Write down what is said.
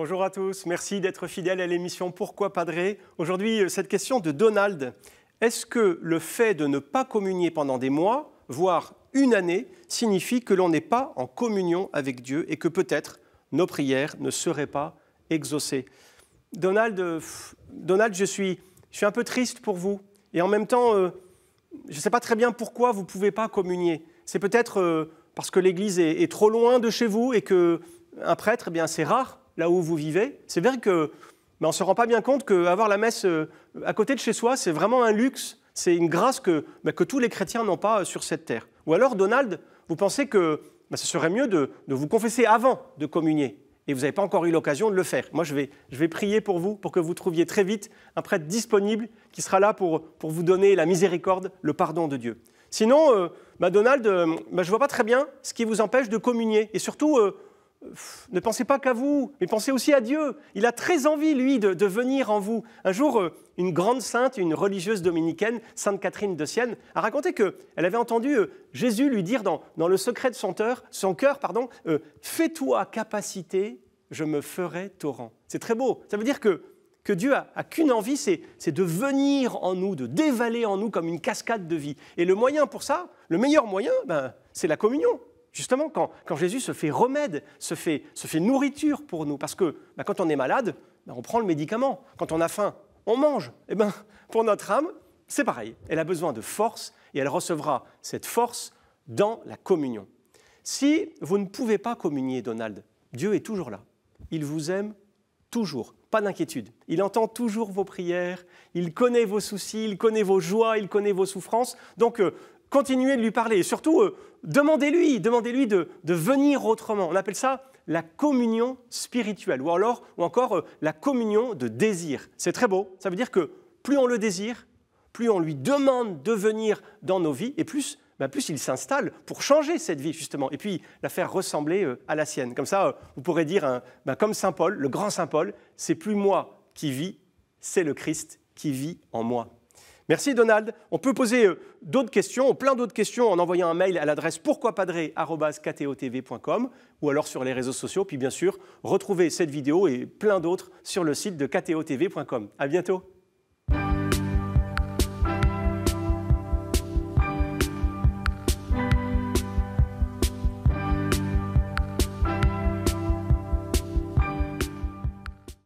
Bonjour à tous, merci d'être fidèles à l'émission Pourquoi Padré. Aujourd'hui, cette question de Donald. Est-ce que le fait de ne pas communier pendant des mois, voire une année, signifie que l'on n'est pas en communion avec Dieu et que peut-être nos prières ne seraient pas exaucées? Donald, je suis un peu triste pour vous. Et en même temps, je ne sais pas très bien pourquoi vous ne pouvez pas communier. C'est peut-être parce que l'Église est trop loin de chez vous et qu'un prêtre, eh bien, c'est rare là où vous vivez. C'est vrai que on ne se rend pas bien compte qu'avoir la messe à côté de chez soi, c'est vraiment un luxe. C'est une grâce que tous les chrétiens n'ont pas sur cette terre. Ou alors, Donald, vous pensez que ce serait mieux de vous confesser avant de communier. Et vous n'avez pas encore eu l'occasion de le faire. Moi, je vais prier pour vous, pour que vous trouviez très vite un prêtre disponible qui sera là pour vous donner la miséricorde, le pardon de Dieu. Sinon, Donald, je ne vois pas très bien ce qui vous empêche de communier. Et surtout, ne pensez pas qu'à vous, mais pensez aussi à Dieu. Il a très envie, lui, de venir en vous. Un jour, une grande sainte, une religieuse dominicaine, Sainte Catherine de Sienne, a raconté qu'elle avait entendu Jésus lui dire dans le secret de son cœur, fais-toi capacité, je me ferai torrent. C'est très beau. Ça veut dire que Dieu a qu'une envie, c'est de venir en nous, de dévaler en nous comme une cascade de vie. Et le moyen pour ça, le meilleur moyen, c'est la communion. Justement, quand Jésus se fait remède, se fait nourriture pour nous. Parce que quand on est malade, on prend le médicament. Quand on a faim, on mange. Et pour notre âme, c'est pareil. Elle a besoin de force et elle recevra cette force dans la communion. Si vous ne pouvez pas communier, Donald, Dieu est toujours là. Il vous aime toujours. Pas d'inquiétude. Il entend toujours vos prières. Il connaît vos soucis, il connaît vos joies, il connaît vos souffrances. Donc, continuez de lui parler et surtout, demandez-lui de venir autrement. On appelle ça la communion spirituelle ou encore la communion de désir. C'est très beau, ça veut dire que plus on le désire, plus on lui demande de venir dans nos vies et plus il s'installe pour changer cette vie justement et puis la faire ressembler à la sienne. Comme ça, vous pourrez dire, comme Saint Paul, le grand Saint Paul, c'est plus moi qui vis, c'est le Christ qui vit en moi. Merci Donald. On peut poser d'autres questions, plein d'autres questions en envoyant un mail à l'adresse pourquoipadré@ktotv.com ou alors sur les réseaux sociaux. Puis bien sûr, retrouvez cette vidéo et plein d'autres sur le site de ktotv.com. À bientôt.